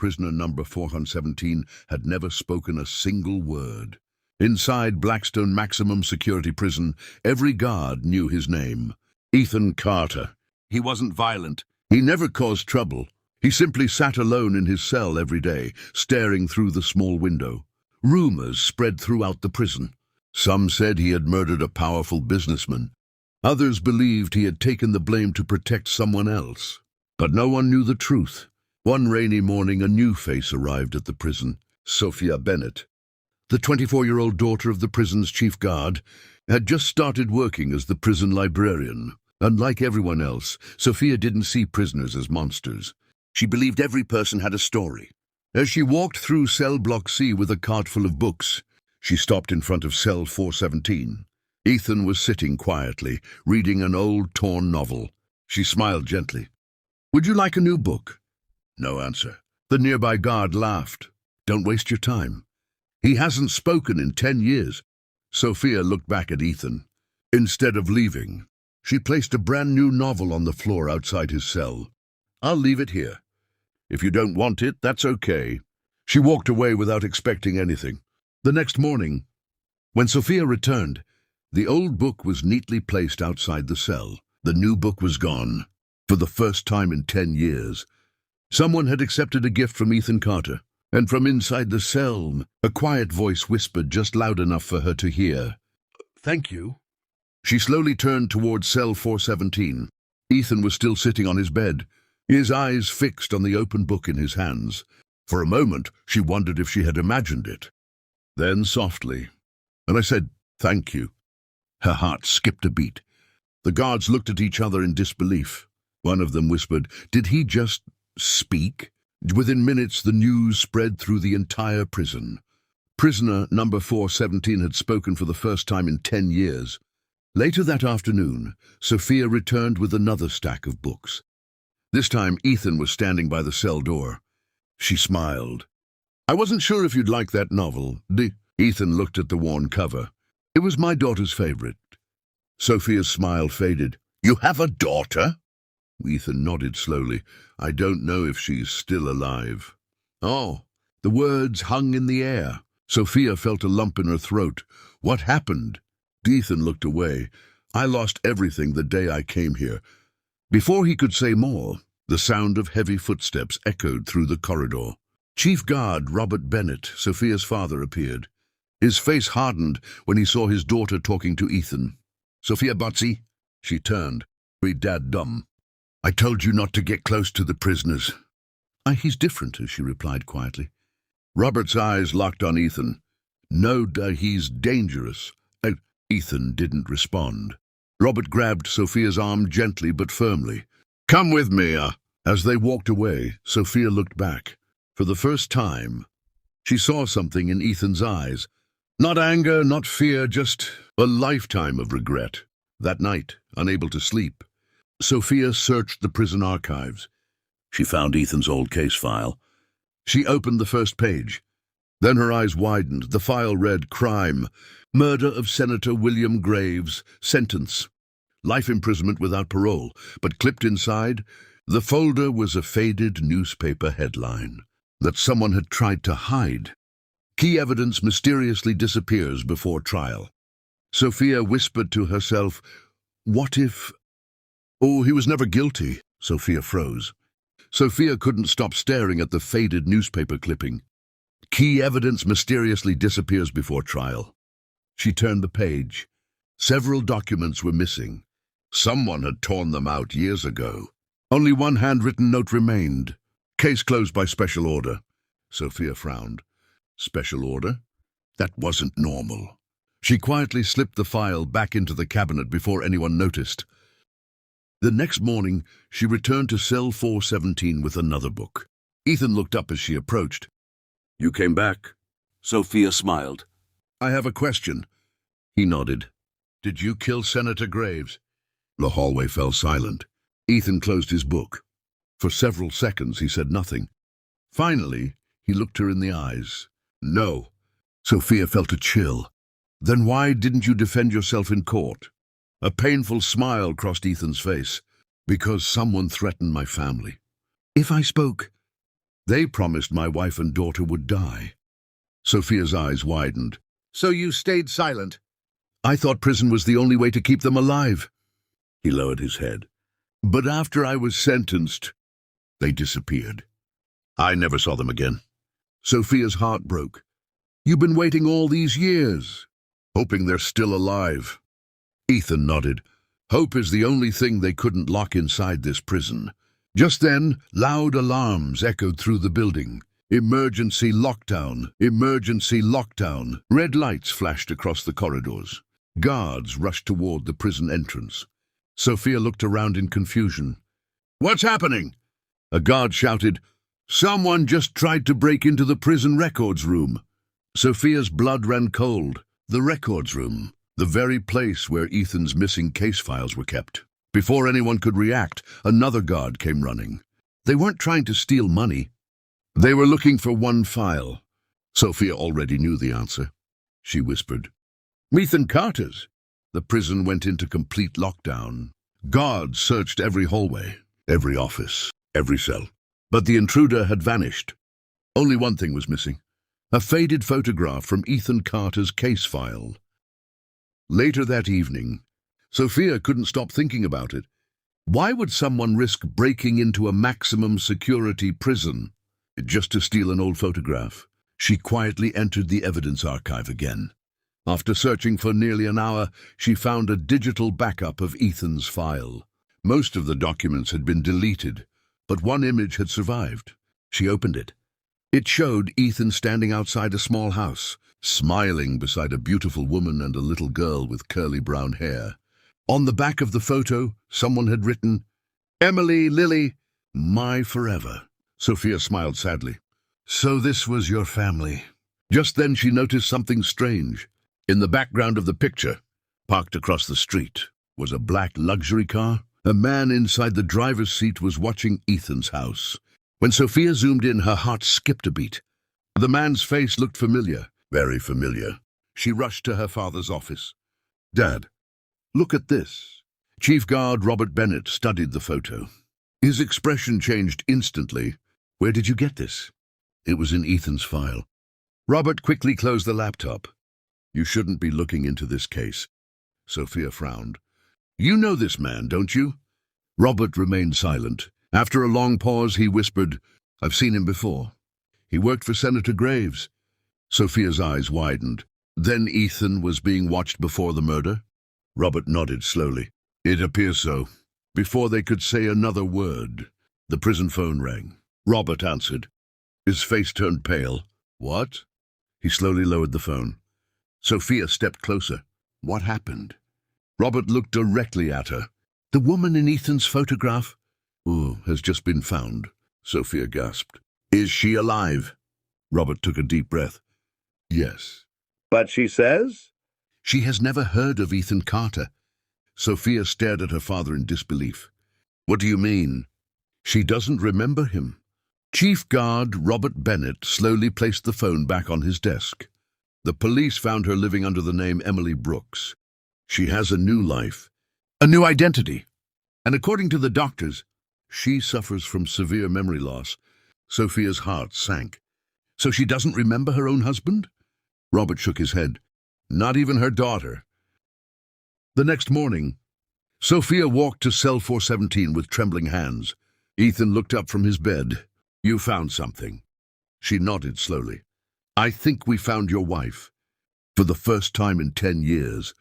Prisoner number 417 had never spoken a single word. Inside Blackstone Maximum Security Prison, every guard knew his name. Ethan Carter. He wasn't violent. He never caused trouble. He simply sat alone in his cell every day, staring through the small window. Rumors spread throughout the prison. Some said he had murdered a powerful businessman. Others believed he had taken the blame to protect someone else. But no one knew the truth. One rainy morning, a new face arrived at the prison, Sophia Bennett. The 24-year-old daughter of the prison's chief guard had just started working as the prison librarian. Unlike everyone else, Sophia didn't see prisoners as monsters. She believed every person had a story. As she walked through cell block C with a cart full of books, she stopped in front of cell 417. Ethan was sitting quietly, reading an old, torn novel. She smiled gently. "Would you like a new book?" No answer. The nearby guard laughed. "Don't waste your time. He hasn't spoken in 10 years. Sophia looked back at Ethan. Instead of leaving, she placed a brand new novel on the floor outside his cell. "I'll leave it here. If you don't want it, that's okay." She walked away without expecting anything. The next morning, when Sophia returned, the old book was neatly placed outside the cell. The new book was gone. For the first time in 10 years, someone had accepted a gift from Ethan Carter. And from inside the cell, a quiet voice whispered just loud enough for her to hear. "Thank you." She slowly turned towards cell 417. Ethan was still sitting on his bed, his eyes fixed on the open book in his hands. For a moment, she wondered if she had imagined it. Then softly, "And I said, thank you." Her heart skipped a beat. The guards looked at each other in disbelief. One of them whispered, "Did he just speak?" Within minutes, the news spread through the entire prison. Prisoner number 417 had spoken for the first time in 10 years. Later that afternoon, Sophia returned with another stack of books. This time, Ethan was standing by the cell door. She smiled. "I wasn't sure if you'd like that novel." Ethan looked at the worn cover. "It was my daughter's favorite." Sophia's smile faded. "You have a daughter?" Ethan nodded slowly. "I don't know if she's still alive." "Oh." The words hung in the air. Sophia felt a lump in her throat. "What happened?" Ethan looked away. "I lost everything the day I came here." Before he could say more, the sound of heavy footsteps echoed through the corridor. Chief Guard Robert Bennett, Sophia's father, appeared. His face hardened when he saw his daughter talking to Ethan. "Sophia Botsy?" She turned. "We dad dumb. I told you not to get close to the prisoners." "He's different," she replied quietly. Robert's eyes locked on Ethan. "No, he's dangerous." Ethan didn't respond. Robert grabbed Sophia's arm gently but firmly. "Come with me." As they walked away, Sophia looked back. For the first time, she saw something in Ethan's eyes. Not anger, not fear, just a lifetime of regret. That night, unable to sleep, Sophia searched the prison archives. She found Ethan's old case file. She opened the first page. Then her eyes widened. The file read, "Crime. Murder of Senator William Graves. Sentence. Life imprisonment without parole." But clipped inside, the folder was a faded newspaper headline that someone had tried to hide. "Key evidence mysteriously disappears before trial." Sophia whispered to herself, "What if—" "Oh, he was never guilty." Sophia froze. Sophia couldn't stop staring at the faded newspaper clipping. "Key evidence mysteriously disappears before trial." She turned the page. Several documents were missing. Someone had torn them out years ago. Only one handwritten note remained. "Case closed by special order." Sophia frowned. Special order? That wasn't normal. She quietly slipped the file back into the cabinet before anyone noticed. The next morning, she returned to cell 417 with another book. Ethan looked up as she approached. "You came back?" Sophia smiled. "I have a question." He nodded. "Did you kill Senator Graves?" The hallway fell silent. Ethan closed his book. For several seconds, he said nothing. Finally, he looked her in the eyes. "No." Sophia felt a chill. "Then why didn't you defend yourself in court?" A painful smile crossed Ethan's face. "Because someone threatened my family." "If I spoke?" They promised my wife and daughter would die. Sophia's eyes widened. So you stayed silent? I thought prison was the only way to keep them alive. He lowered his head. But after I was sentenced, they disappeared. I never saw them again. Sophia's heart broke. You've been waiting all these years, hoping they're still alive. Ethan nodded. Hope is the only thing they couldn't lock inside this prison. Just then, loud alarms echoed through the building. Emergency lockdown! Emergency lockdown! Red lights flashed across the corridors. Guards rushed toward the prison entrance. Sophia looked around in confusion. What's happening? A guard shouted, Someone just tried to break into the prison records room. Sophia's blood ran cold. The records room, the very place where Ethan's missing case files were kept. Before anyone could react, another guard came running. They weren't trying to steal money. They were looking for one file. Sophia already knew the answer. She whispered, Ethan Carter's. The prison went into complete lockdown. Guards searched every hallway, every office, every cell. But the intruder had vanished. Only one thing was missing. A faded photograph from Ethan Carter's case file. Later that evening, Sophia couldn't stop thinking about it. Why would someone risk breaking into a maximum security prison just to steal an old photograph? She quietly entered the evidence archive again. After searching for nearly an hour, she found a digital backup of Ethan's file. Most of the documents had been deleted, but one image had survived. She opened it. It showed Ethan standing outside a small house, smiling beside a beautiful woman and a little girl with curly brown hair. On the back of the photo, someone had written, Emily, Lily, my forever. Sophia smiled sadly. So this was your family. Just then she noticed something strange. In the background of the picture, parked across the street, was a black luxury car. A man inside the driver's seat was watching Ethan's house. When Sophia zoomed in, her heart skipped a beat. The man's face looked familiar, very familiar. She rushed to her father's office. Dad, look at this. Chief Guard Robert Bennett studied the photo. His expression changed instantly. Where did you get this? It was in Ethan's file. Robert quickly closed the laptop. You shouldn't be looking into this case. Sophia frowned. You know this man, don't you? Robert remained silent. After a long pause, he whispered, I've seen him before. He worked for Senator Graves. Sophia's eyes widened. Then Ethan was being watched before the murder? Robert nodded slowly. It appears so. Before they could say another word, the prison phone rang. Robert answered. His face turned pale. What? He slowly lowered the phone. Sophia stepped closer. What happened? Robert looked directly at her. The woman in Ethan's photograph has just been found, Sophia gasped. Is she alive? Robert took a deep breath. Yes. But she says? She has never heard of Ethan Carter. Sophia stared at her father in disbelief. What do you mean? She doesn't remember him. Chief Guard Robert Bennett slowly placed the phone back on his desk. The police found her living under the name Emily Brooks. She has a new life, a new identity. And according to the doctors, she suffers from severe memory loss. Sophia's heart sank. So she doesn't remember her own husband? Robert shook his head. Not even her daughter. The next morning, Sophia walked to cell 417 with trembling hands. Ethan looked up from his bed. You found something. She nodded slowly. I think we found your wife. For the first time in 10 years.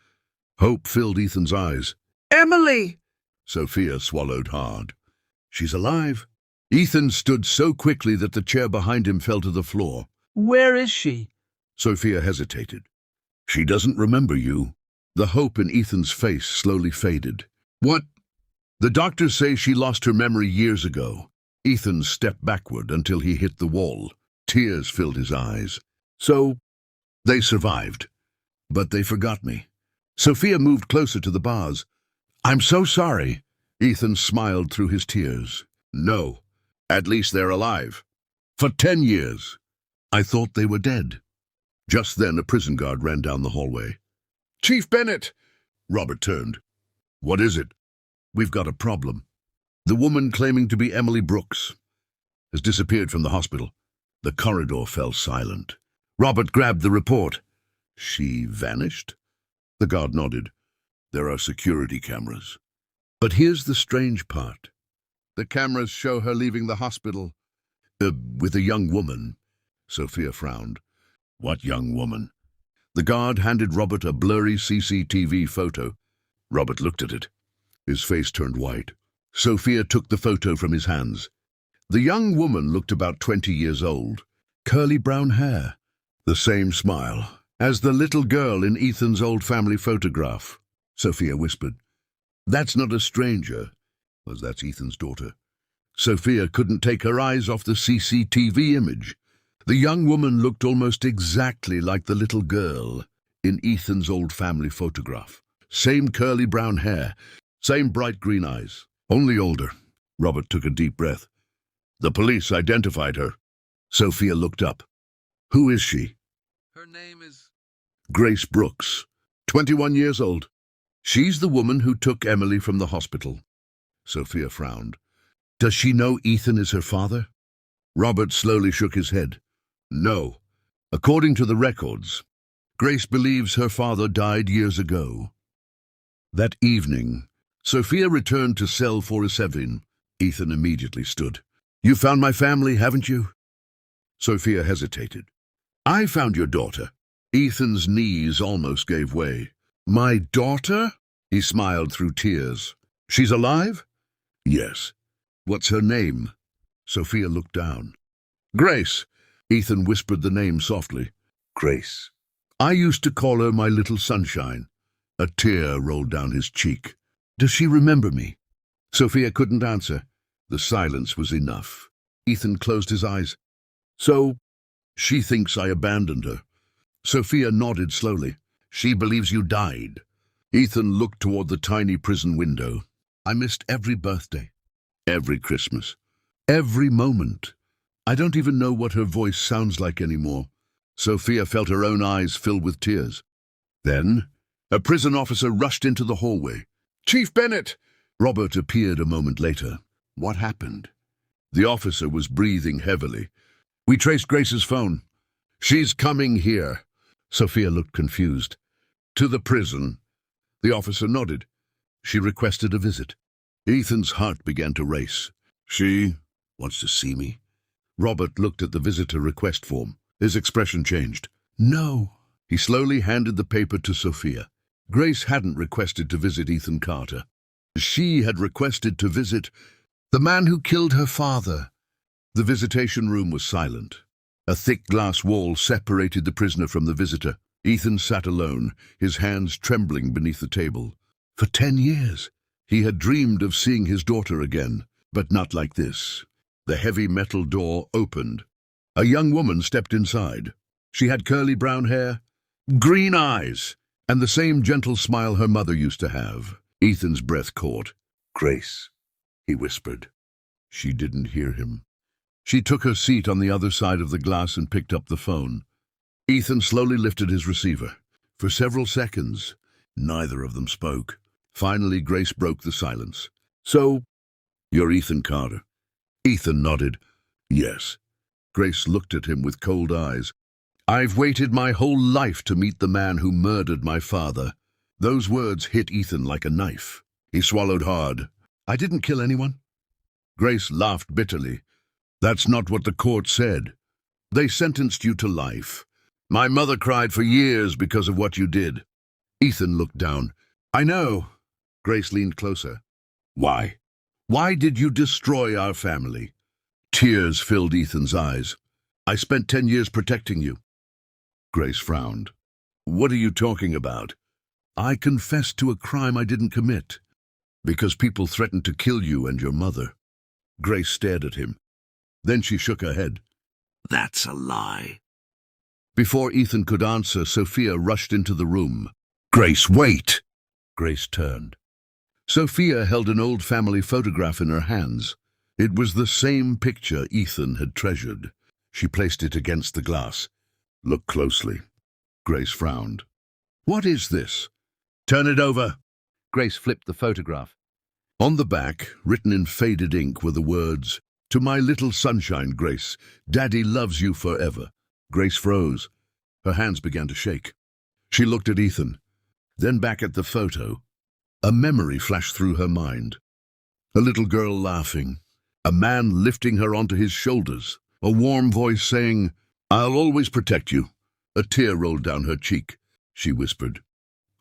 Hope filled Ethan's eyes. Emily! Sophia swallowed hard. She's alive. Ethan stood so quickly that the chair behind him fell to the floor. Where is she? Sophia hesitated. She doesn't remember you. The hope in Ethan's face slowly faded. What? The doctors say she lost her memory years ago. Ethan stepped backward until he hit the wall. Tears filled his eyes. So, they survived. But they forgot me. Sophia moved closer to the bars. I'm so sorry. Ethan smiled through his tears. No. At least they're alive. For 10 years. I thought they were dead. Just then a prison guard ran down the hallway. Chief Bennett! Robert turned. What is it? We've got a problem. The woman claiming to be Emily Brooks. has disappeared from the hospital. The corridor fell silent. Robert grabbed the report. She vanished? The guard nodded. There are security cameras. But here's the strange part. The cameras show her leaving the hospital with a young woman. Sophia frowned. What young woman? The guard handed Robert a blurry CCTV photo. Robert looked at it. His face turned white. Sophia took the photo from his hands. The young woman looked about 20 years old. Curly brown hair. The same smile as the little girl in Ethan's old family photograph. Sophia whispered. That's not a stranger. That's Ethan's daughter. Sophia couldn't take her eyes off the CCTV image. The young woman looked almost exactly like the little girl in Ethan's old family photograph. Same curly brown hair, same bright green eyes, only older. Robert took a deep breath. The police identified her. Sophia looked up. Who is she? Her name is Grace Brooks, 21 years old. She's the woman who took Emily from the hospital. Sophia frowned. Does she know Ethan is her father? Robert slowly shook his head. No. According to the records, Grace believes her father died years ago. That evening, Sophia returned to cell 407. Ethan immediately stood. You found my family, haven't you? Sophia hesitated. I found your daughter. Ethan's knees almost gave way. My daughter? He smiled through tears. She's alive? Yes. What's her name? Sophia looked down. Grace. Ethan whispered the name softly. Grace. I used to call her my little sunshine. A tear rolled down his cheek. Does she remember me? Sophia couldn't answer. The silence was enough. Ethan closed his eyes. So, she thinks I abandoned her. Sophia nodded slowly. She believes you died. Ethan looked toward the tiny prison window. I missed every birthday, every Christmas, every moment. I don't even know what her voice sounds like anymore. Sophia felt her own eyes fill with tears. Then, a prison officer rushed into the hallway. Chief Bennett! Robert appeared a moment later. What happened? The officer was breathing heavily. We traced Grace's phone. She's coming here. Sophia looked confused. To the prison. The officer nodded. She requested a visit. Ethan's heart began to race. She wants to see me? Robert looked at the visitor request form. His expression changed. No. He slowly handed the paper to Sophia. Grace hadn't requested to visit Ethan Carter. She had requested to visit the man who killed her father. The visitation room was silent. A thick glass wall separated the prisoner from the visitor. Ethan sat alone, his hands trembling beneath the table. For 10 years, he had dreamed of seeing his daughter again, but not like this. The heavy metal door opened. A young woman stepped inside. She had curly brown hair, green eyes, and the same gentle smile her mother used to have. Ethan's breath caught. Grace, he whispered. She didn't hear him. She took her seat on the other side of the glass and picked up the phone. Ethan slowly lifted his receiver. For several seconds, neither of them spoke. Finally, Grace broke the silence. So, you're Ethan Carter? Ethan nodded. Yes. Grace looked at him with cold eyes. I've waited my whole life to meet the man who murdered my father. Those words hit Ethan like a knife. He swallowed hard. I didn't kill anyone. Grace laughed bitterly. That's not what the court said. They sentenced you to life. My mother cried for years because of what you did. Ethan looked down. I know. Grace leaned closer. Why? Why did you destroy our family? Tears filled Ethan's eyes. I spent 10 years protecting you. Grace frowned. What are you talking about? I confessed to a crime I didn't commit, because people threatened to kill you and your mother. Grace stared at him. Then she shook her head. That's a lie. Before Ethan could answer, Sophia rushed into the room. Grace, wait! Grace turned. Sophia held an old family photograph in her hands. It was the same picture Ethan had treasured. She placed it against the glass. Look closely. Grace frowned. What is this? Turn it over. Grace flipped the photograph. On the back, written in faded ink, were the words, To my little sunshine, Grace. Daddy loves you forever." Grace froze. Her hands began to shake. She looked at Ethan, then back at the photo. A memory flashed through her mind. A little girl laughing. A man lifting her onto his shoulders. A warm voice saying, "I'll always protect you." A tear rolled down her cheek. She whispered,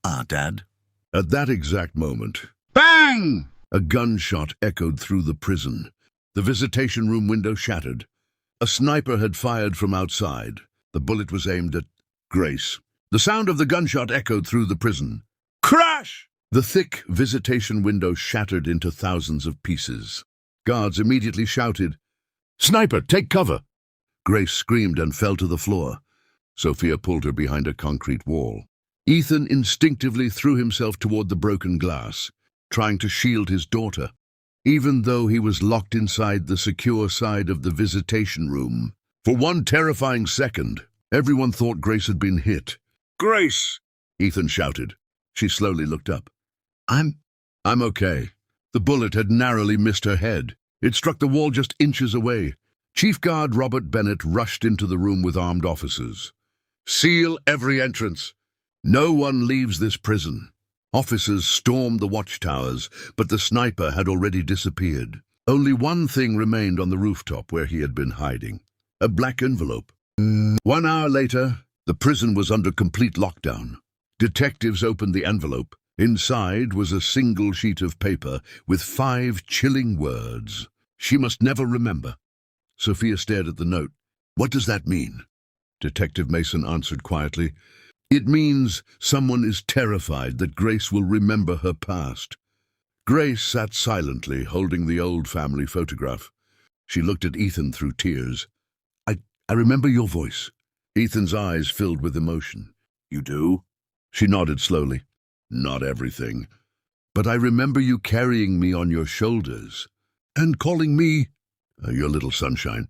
"Ah, Dad." At that exact moment, bang! A gunshot echoed through the prison. The visitation room window shattered. A sniper had fired from outside. The bullet was aimed at Grace. The sound of the gunshot echoed through the prison. Crash! The thick visitation window shattered into thousands of pieces. Guards immediately shouted, "Sniper, take cover!" Grace screamed and fell to the floor. Sophia pulled her behind a concrete wall. Ethan instinctively threw himself toward the broken glass, trying to shield his daughter, even though he was locked inside the secure side of the visitation room. For one terrifying second, everyone thought Grace had been hit. "Grace!" Ethan shouted. She slowly looked up. I'm okay." The bullet had narrowly missed her head. It struck the wall just inches away. Chief Guard Robert Bennett rushed into the room with armed officers. "Seal every entrance. No one leaves this prison." Officers stormed the watchtowers, but the sniper had already disappeared. Only one thing remained on the rooftop where he had been hiding: a black envelope. 1 hour later, the prison was under complete lockdown. Detectives opened the envelope. Inside was a single sheet of paper with 5 chilling words. "She must never remember." Sophia stared at the note. "What does that mean?" Detective Mason answered quietly. "It means someone is terrified that Grace will remember her past." Grace sat silently, holding the old family photograph. She looked at Ethan through tears. I remember your voice." Ethan's eyes filled with emotion. "You do?" She nodded slowly. "Not everything. But I remember you carrying me on your shoulders and calling me your little sunshine."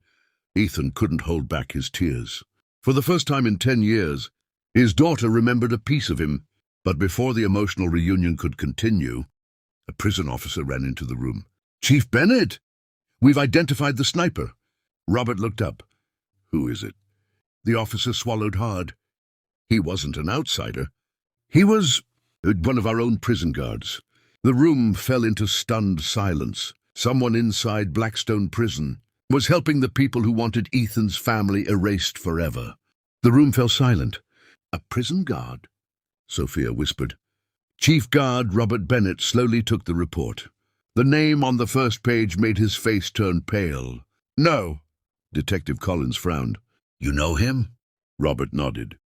Ethan couldn't hold back his tears. For the first time in 10 years, his daughter remembered a piece of him. But before the emotional reunion could continue, a prison officer ran into the room. "Chief Bennett! We've identified the sniper." Robert looked up. "Who is it?" The officer swallowed hard. He wasn't an outsider. He was one of our own prison guards. The room fell into stunned silence. Someone inside Blackstone Prison was helping the people who wanted Ethan's family erased forever. The room fell silent. "A prison guard?" Sophia whispered. Chief Guard Robert Bennett slowly took the report. The name on the first page made his face turn pale. "No." Detective Collins frowned. "You know him?" Robert nodded.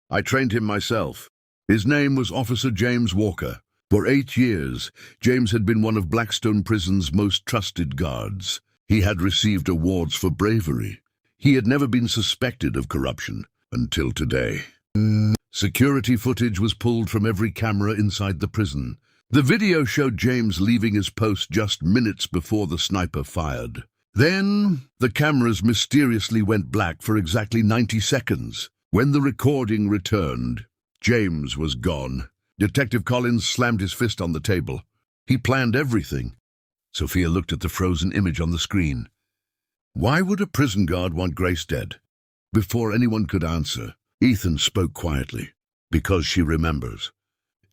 "I trained him myself. His name was Officer James Walker. For 8 years, James had been one of Blackstone Prison's most trusted guards. He had received awards for bravery. He had never been suspected of corruption until today. Security footage was pulled from every camera inside the prison. The video showed James leaving his post just minutes before the sniper fired. Then, the cameras mysteriously went black for exactly 90 seconds. When the recording returned, James was gone. Detective Collins slammed his fist on the table. He planned everything. Sophia looked at the frozen image on the screen. Why would a prison guard want Grace dead? Before anyone could answer, Ethan spoke quietly. "Because she remembers."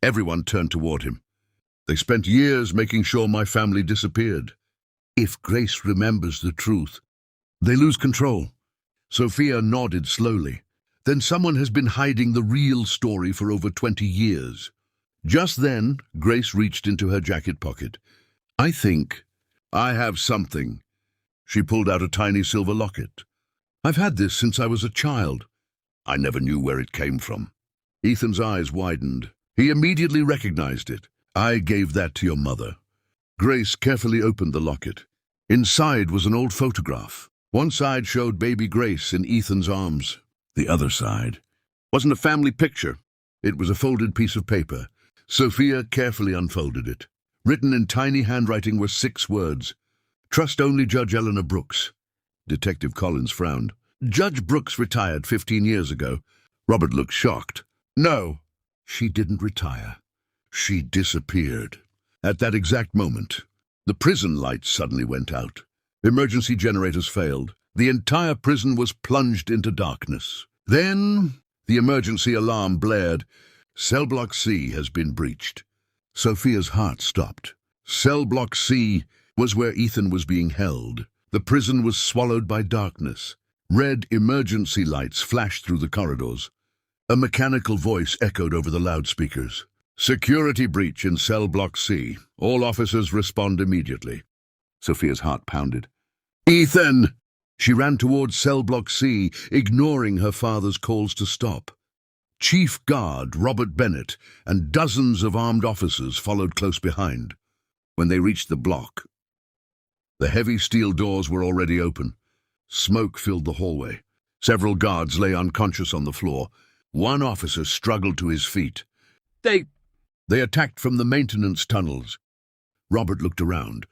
Everyone turned toward him. "They spent years making sure my family disappeared. If Grace remembers the truth, they lose control." Sophia nodded slowly. "Then someone has been hiding the real story for over 20 years. Just then, Grace reached into her jacket pocket. "I think I have something." She pulled out a tiny silver locket. "I've had this since I was a child. I never knew where it came from." Ethan's eyes widened. He immediately recognized it. "I gave that to your mother." Grace carefully opened the locket. Inside was an old photograph. One side showed baby Grace in Ethan's arms. The other side wasn't a family picture. It was a folded piece of paper. Sophia carefully unfolded it. Written in tiny handwriting were 6 words. "Trust only Judge Eleanor Brooks." Detective Collins frowned. "Judge Brooks retired 15 years ago." Robert looked shocked. "No, she didn't retire. She disappeared." At that exact moment, the prison lights suddenly went out. Emergency generators failed. The entire prison was plunged into darkness. Then the emergency alarm blared. Cell Block C has been breached. Sophia's heart stopped. Cell Block C was where Ethan was being held. The prison was swallowed by darkness. Red emergency lights flashed through the corridors. A mechanical voice echoed over the loudspeakers. Security breach in Cell Block C. All officers respond immediately. Sophia's heart pounded. Ethan! She ran towards Cell Block C, ignoring her father's calls to stop. Chief Guard Robert Bennett and dozens of armed officers followed close behind. When they reached the block, the heavy steel doors were already open. Smoke filled the hallway. Several guards lay unconscious on the floor. One officer struggled to his feet. They attacked from the maintenance tunnels. Robert looked around.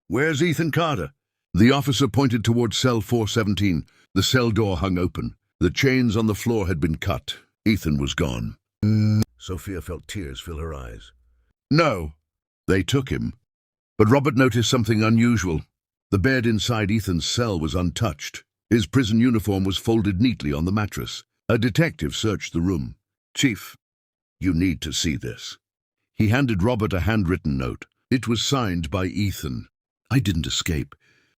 Where's Ethan Carter? The officer pointed towards cell 417. The cell door hung open. The chains on the floor had been cut. Ethan was gone. Sophia felt tears fill her eyes. No, they took him. But Robert noticed something unusual. The bed inside Ethan's cell was untouched. His prison uniform was folded neatly on the mattress. A detective searched the room. Chief, you need to see this. He handed Robert a handwritten note. It was signed by Ethan. I didn't escape.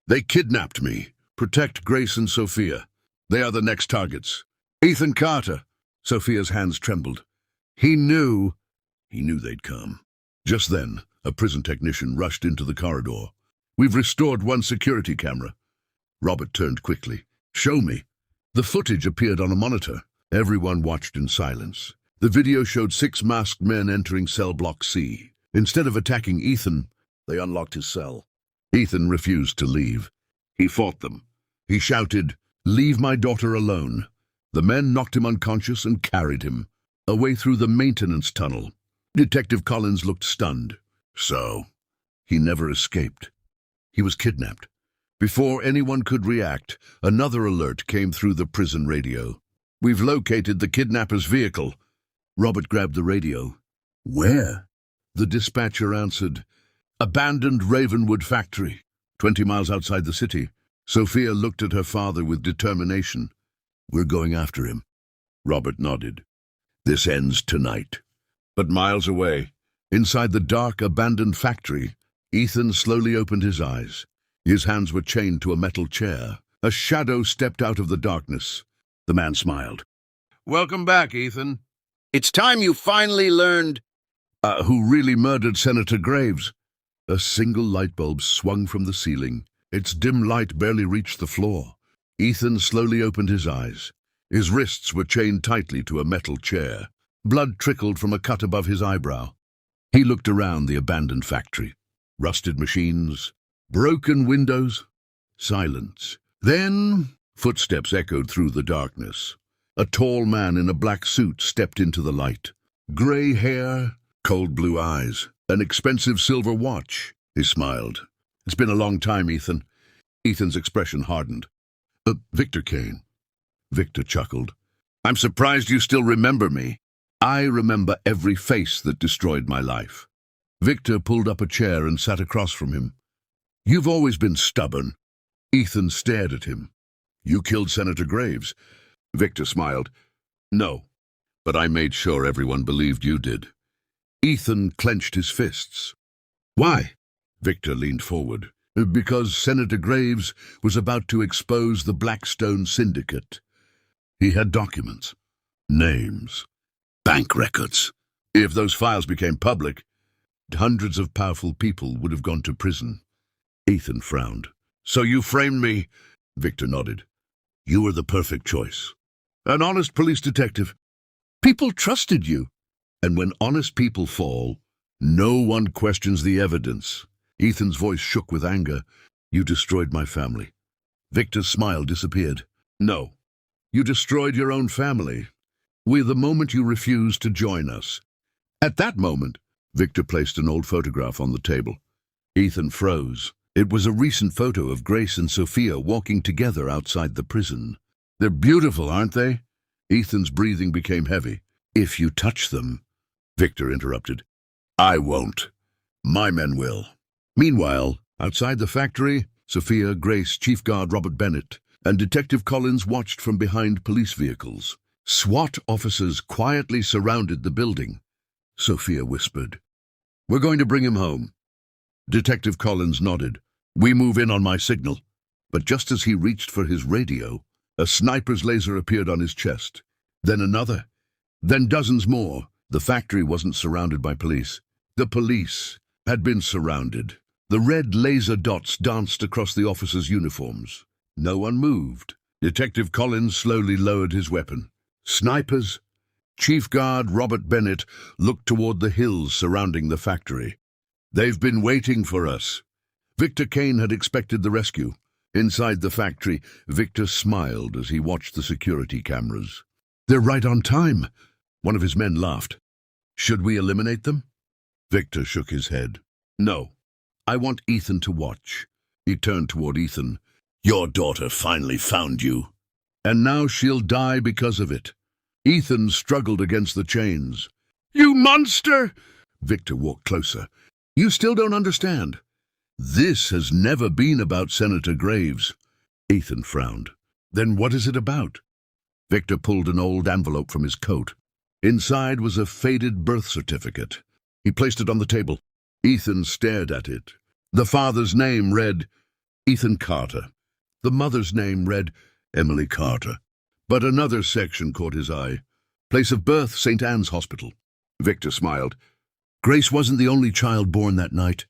They kidnapped me. Protect Grace and Sophia. They are the next targets. Ethan Carter. Sophia's hands trembled. He knew they'd come. Just then, a prison technician rushed into the corridor. We've restored one security camera. Robert turned quickly. Show me. The footage appeared on a monitor. Everyone watched in silence. The video showed 6 masked men entering Cell Block C. Instead of attacking Ethan, they unlocked his cell. Ethan refused to leave. He fought them. He shouted, "Leave my daughter alone." The men knocked him unconscious and carried him away through the maintenance tunnel. Detective Collins looked stunned. So, he never escaped. He was kidnapped. Before anyone could react, another alert came through the prison radio. We've located the kidnapper's vehicle. Robert grabbed the radio. Where? The dispatcher answered. Abandoned Ravenwood factory, 20 miles outside the city. Sophia looked at her father with determination. We're going after him. Robert nodded. This ends tonight. But miles away, inside the dark, abandoned factory, Ethan slowly opened his eyes. His hands were chained to a metal chair. A shadow stepped out of the darkness. The man smiled. Welcome back, Ethan. It's time you finally learned. Who really murdered Senator Graves? A single light bulb swung from the ceiling. Its dim light barely reached the floor. Ethan slowly opened his eyes. His wrists were chained tightly to a metal chair. Blood trickled from a cut above his eyebrow. He looked around the abandoned factory. Rusted machines, broken windows, silence. Then, footsteps echoed through the darkness. A tall man in a black suit stepped into the light. Gray hair, cold blue eyes, an expensive silver watch. He smiled. It's been a long time, Ethan. Ethan's expression hardened. Victor Kane. Victor chuckled. I'm surprised you still remember me. I remember every face that destroyed my life. Victor pulled up a chair and sat across from him. You've always been stubborn. Ethan stared at him. You killed Senator Graves. Victor smiled. No, but I made sure everyone believed you did. Ethan clenched his fists. Why? Victor leaned forward. Because Senator Graves was about to expose the Blackstone Syndicate. He had documents, names, bank records. If those files became public, hundreds of powerful people would have gone to prison. Ethan frowned. So you framed me? Victor nodded. You were the perfect choice. An honest police detective. People trusted you. And when honest people fall, no one questions the evidence. Ethan's voice shook with anger. You destroyed my family. Victor's smile disappeared. No, you destroyed your own family. With the moment you refused to join us. At that moment, Victor placed an old photograph on the table. Ethan froze. It was a recent photo of Grace and Sophia walking together outside the prison. They're beautiful, aren't they? Ethan's breathing became heavy. If you touch them, Victor interrupted. I won't. My men will. Meanwhile, outside the factory, Sophia, Grace, Chief Guard Robert Bennett, and Detective Collins watched from behind police vehicles. SWAT officers quietly surrounded the building. Sophia whispered, "We're going to bring him home." Detective Collins nodded. "We move in on my signal." But just as he reached for his radio, a sniper's laser appeared on his chest. Then another. Then dozens more. The factory wasn't surrounded by police. The police had been surrounded. The red laser dots danced across the officers' uniforms. No one moved. Detective Collins slowly lowered his weapon. Snipers? Chief Guard Robert Bennett looked toward the hills surrounding the factory. "They've been waiting for us." Victor Kane had expected the rescue. Inside the factory, Victor smiled as he watched the security cameras. "They're right on time." One of his men laughed. "Should we eliminate them?" Victor shook his head. "No. I want Ethan to watch." He turned toward Ethan. "Your daughter finally found you. And now she'll die because of it." Ethan struggled against the chains. "You monster!" Victor walked closer. "You still don't understand. This has never been about Senator Graves." Ethan frowned. "Then what is it about?" Victor pulled an old envelope from his coat. Inside was a faded birth certificate. He placed it on the table. Ethan stared at it. The father's name read Ethan Carter. The mother's name read Emily Carter. But another section caught his eye. Place of birth, St. Anne's Hospital. Victor smiled. "Grace wasn't the only child born that night."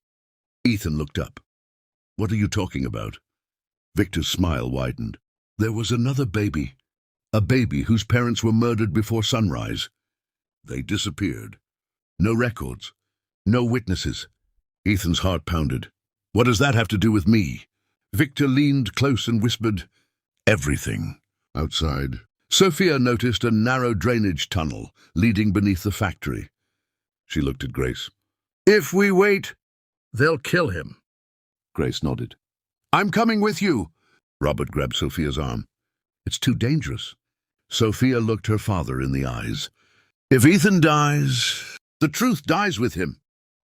Ethan looked up. "What are you talking about?" Victor's smile widened. "There was another baby. A baby whose parents were murdered before sunrise. They disappeared. No records. No witnesses." Ethan's heart pounded. "What does that have to do with me?" Victor leaned close and whispered, "Everything." Outside, Sophia noticed a narrow drainage tunnel leading beneath the factory. She looked at Grace. "If we wait, they'll kill him." Grace nodded. "I'm coming with you." Robert grabbed Sophia's arm. "It's too dangerous." Sophia looked her father in the eyes. "If Ethan dies, the truth dies with him."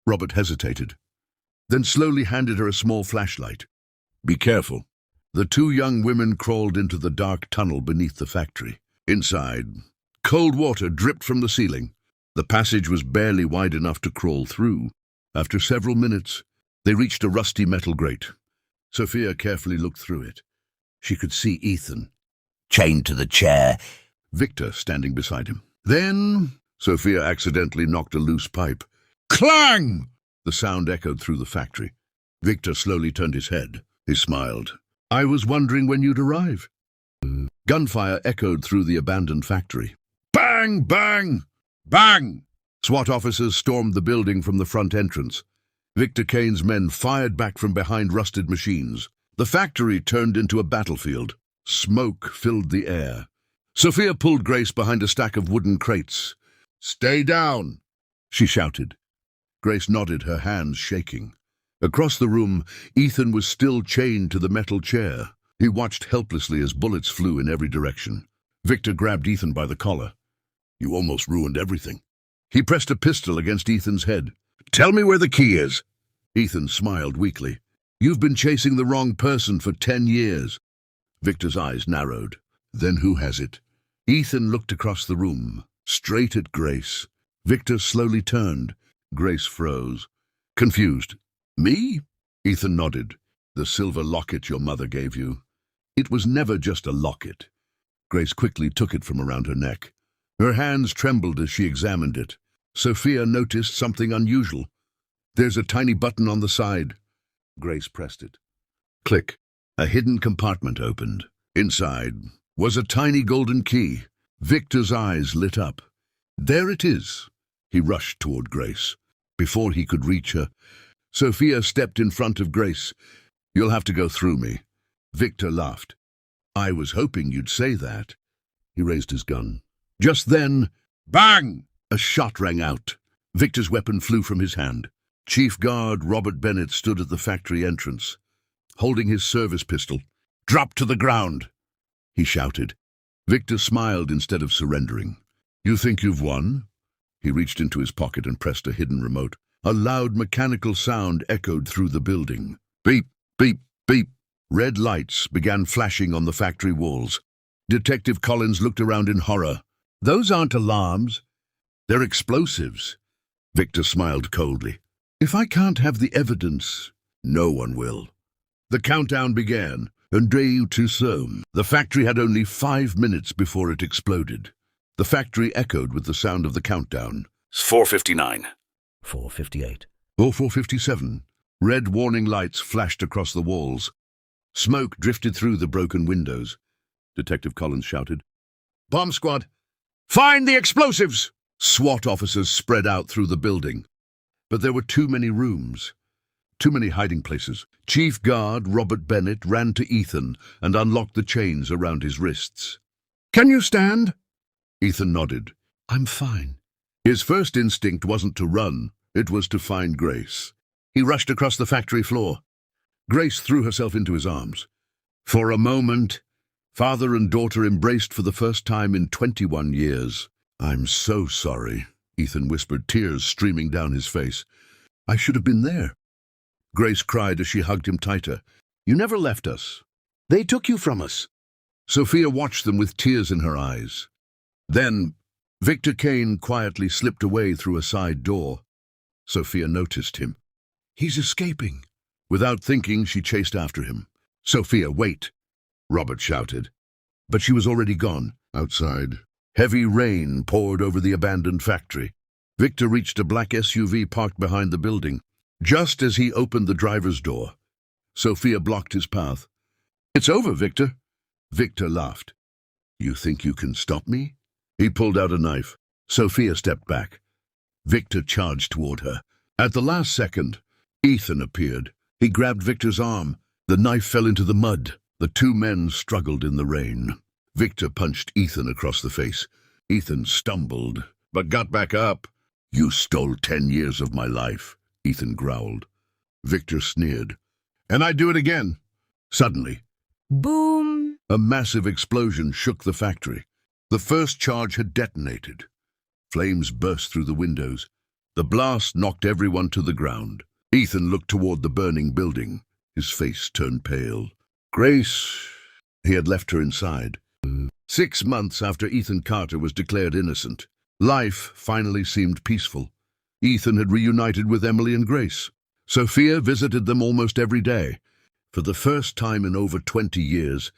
Robert hesitated, then slowly handed her a small flashlight. "Be careful." The two young women crawled into the dark tunnel beneath the factory. Inside, cold water dripped from the ceiling. The passage was barely wide enough to crawl through. After several minutes, they reached a rusty metal grate. Sophia carefully looked through it. She could see Ethan, chained to the chair, Victor standing beside him. Then Sophia accidentally knocked a loose pipe. Clang! The sound echoed through the factory. Victor slowly turned his head. He smiled. "I was wondering when you'd arrive." Gunfire echoed through the abandoned factory. Bang! Bang! Bang! SWAT officers stormed the building from the front entrance. Victor Kane's men fired back from behind rusted machines. The factory turned into a battlefield. Smoke filled the air. Sophia pulled Grace behind a stack of wooden crates. "Stay down!" she shouted. Grace nodded, her hands shaking. Across the room, Ethan was still chained to the metal chair. He watched helplessly as bullets flew in every direction. Victor grabbed Ethan by the collar. "You almost ruined everything." He pressed a pistol against Ethan's head. "Tell me where the key is." Ethan smiled weakly. "You've been chasing the wrong person for 10 years. Victor's eyes narrowed. "Then who has it?" Ethan looked across the room, straight at Grace. Victor slowly turned. Grace froze. Confused. "Me?" Ethan nodded. "The silver locket your mother gave you. It was never just a locket." Grace quickly took it from around her neck. Her hands trembled as she examined it. Sophia noticed something unusual. "There's a tiny button on the side." Grace pressed it. Click. A hidden compartment opened. Inside was a tiny golden key. Victor's eyes lit up. "There it is." He rushed toward Grace. Before he could reach her, Sophia stepped in front of Grace. "You'll have to go through me." Victor laughed. "I was hoping you'd say that." He raised his gun. Just then, bang! A shot rang out. Victor's weapon flew from his hand. Chief Guard Robert Bennett stood at the factory entrance, holding his service pistol. "Drop to the ground!" he shouted. Victor smiled instead of surrendering. "You think you've won?" He reached into his pocket and pressed a hidden remote. A loud mechanical sound echoed through the building. Beep, beep, beep. Red lights began flashing on the factory walls. Detective Collins looked around in horror. "Those aren't alarms. They're explosives." Victor smiled coldly. "If I can't have the evidence, no one will." The countdown began, and day to soon. The factory had only 5 minutes before it exploded. The factory echoed with the sound of the countdown. 4:59. 4:58. Or 4:57. Red warning lights flashed across the walls. Smoke drifted through the broken windows. Detective Collins shouted, "Bomb squad, find the explosives!" SWAT officers spread out through the building. But there were too many rooms, too many hiding places. Chief Guard Robert Bennett ran to Ethan and unlocked the chains around his wrists. "Can you stand?" Ethan nodded. "I'm fine." His first instinct wasn't to run, it was to find Grace. He rushed across the factory floor. Grace threw herself into his arms. For a moment, father and daughter embraced for the first time in 21 years. "I'm so sorry," Ethan whispered, tears streaming down his face. "I should have been there." Grace cried as she hugged him tighter. "You never left us. They took you from us." Sophia watched them with tears in her eyes. Then, Victor Kane quietly slipped away through a side door. Sophia noticed him. "He's escaping." Without thinking, she chased after him. "Sophia, wait!" Robert shouted. But she was already gone. Outside, heavy rain poured over the abandoned factory. Victor reached a black SUV parked behind the building. Just as he opened the driver's door, Sophia blocked his path. "It's over, Victor." Victor laughed. "You think you can stop me?" He pulled out a knife. Sophia stepped back. Victor charged toward her. At the last second, Ethan appeared. He grabbed Victor's arm. The knife fell into the mud. The two men struggled in the rain. Victor punched Ethan across the face. Ethan stumbled, but got back up. "You stole 10 years of my life," Ethan growled. Victor sneered. "And I'd do it again." Suddenly, Boom! a massive explosion shook the factory. The first charge had detonated. Flames burst through the windows. The blast knocked everyone to the ground. Ethan looked toward the burning building. His face turned pale. Grace, he had left her inside. 6 months after Ethan Carter was declared innocent, life finally seemed peaceful. Ethan had reunited with Emily and Grace. Sophia visited them almost every day. For the first time in over 20 years,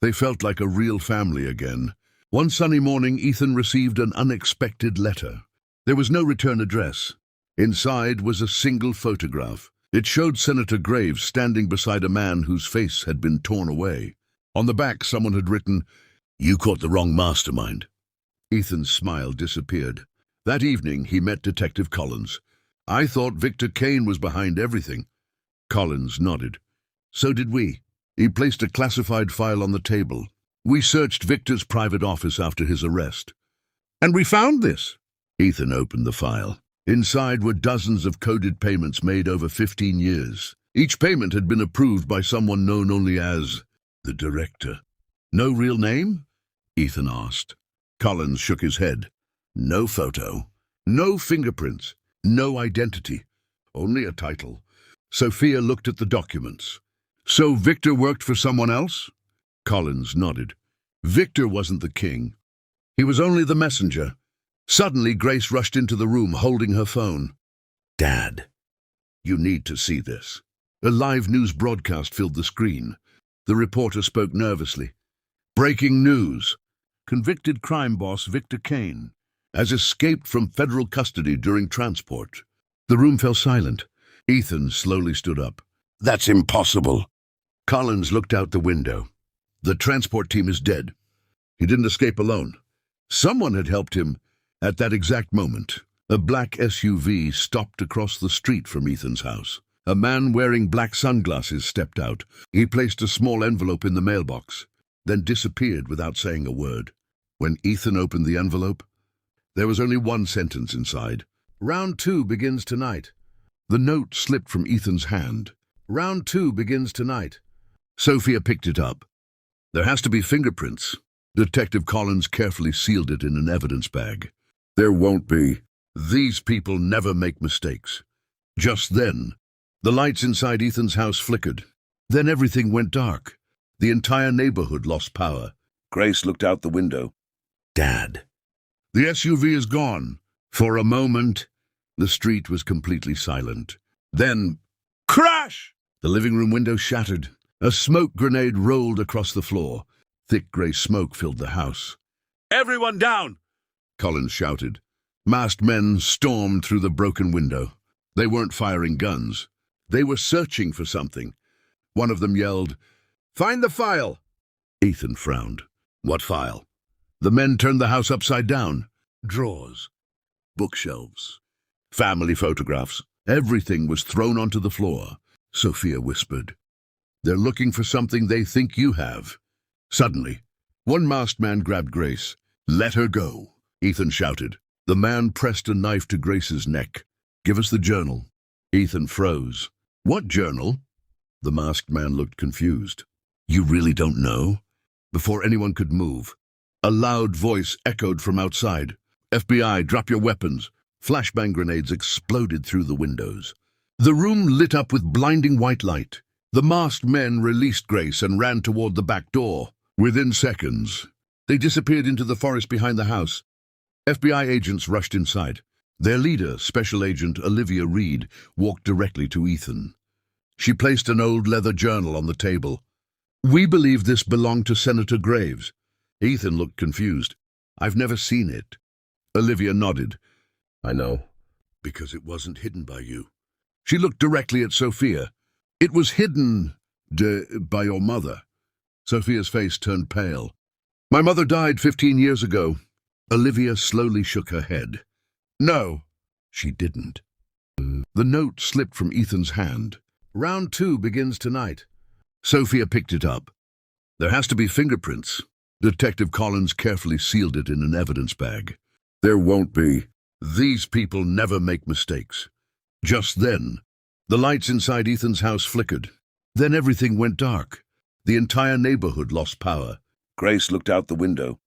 they felt like a real family again. One sunny morning, Ethan received an unexpected letter. There was no return address. Inside was a single photograph. It showed Senator Graves standing beside a man whose face had been torn away. On the back, someone had written, "You caught the wrong mastermind." Ethan's smile disappeared. That evening, he met Detective Collins. "I thought Victor Kane was behind everything." Collins nodded. "So did we." He placed a classified file on the table. "We searched Victor's private office after his arrest. And we found this." Ethan opened the file. Inside were dozens of coded payments made over 15 years. Each payment had been approved by someone known only as the director. "No real name?" Ethan asked. Collins shook his head. "No photo, no fingerprints, no identity, only a title." Sophia looked at the documents. "So Victor worked for someone else?" Collins nodded. "Victor wasn't the king. He was only the messenger." Suddenly, Grace rushed into the room holding her phone. "Dad, you need to see this." A live news broadcast filled the screen. The reporter spoke nervously. "Breaking news. Convicted crime boss Victor Kane has escaped from federal custody during transport." The room fell silent. Ethan slowly stood up. "That's impossible." Collins looked out the window. "The transport team is dead. He didn't escape alone. Someone had helped him." At that exact moment, a black SUV stopped across the street from Ethan's house. A man wearing black sunglasses stepped out. He placed a small envelope in the mailbox, then disappeared without saying a word. When Ethan opened the envelope, there was only one sentence inside. "Round 2 begins tonight." The note slipped from Ethan's hand. "Round 2 begins tonight." Sophia picked it up. "There has to be fingerprints." Detective Collins carefully sealed it in an evidence bag. "There won't be. These people never make mistakes." Just then, the lights inside Ethan's house flickered. Then everything went dark. The entire neighborhood lost power. Grace looked out the window. Dad. The SUV is gone. For a moment, the street was completely silent. Then, crash! The living room window shattered. A smoke grenade rolled across the floor. Thick gray smoke filled the house. "Everyone down!" Collins shouted. Masked men stormed through the broken window. They weren't firing guns. They were searching for something. One of them yelled, "Find the file!" Ethan frowned. "What file?" The men turned the house upside down. Drawers, bookshelves, family photographs. Everything was thrown onto the floor. Sophia whispered, "They're looking for something they think you have." Suddenly, one masked man grabbed Grace. "Let her go," Ethan shouted. The man pressed a knife to Grace's neck. "Give us the journal." Ethan froze. "What journal?" The masked man looked confused. "You really don't know?" Before anyone could move, a loud voice echoed from outside. "FBI, drop your weapons." Flashbang grenades exploded through the windows. The room lit up with blinding white light. The masked men released Grace and ran toward the back door. Within seconds, they disappeared into the forest behind the house. FBI agents rushed inside. Their leader, Special Agent Olivia Reed, walked directly to Ethan. She placed an old leather journal on the table. "We believe this belonged to Senator Graves." Ethan looked confused. "I've never seen it." Olivia nodded. "I know, because it wasn't hidden by you." She looked directly at Sophia. "It was hidden by your mother." Sophia's face turned pale. "My mother died 15 years ago." Olivia slowly shook her head. "No, she didn't." The note slipped from Ethan's hand. "Round 2 begins tonight." Sophia picked it up. "There has to be fingerprints." Detective Collins carefully sealed it in an evidence bag. "There won't be. These people never make mistakes." Just then, the lights inside Ethan's house flickered. Then everything went dark. The entire neighborhood lost power. Grace looked out the window.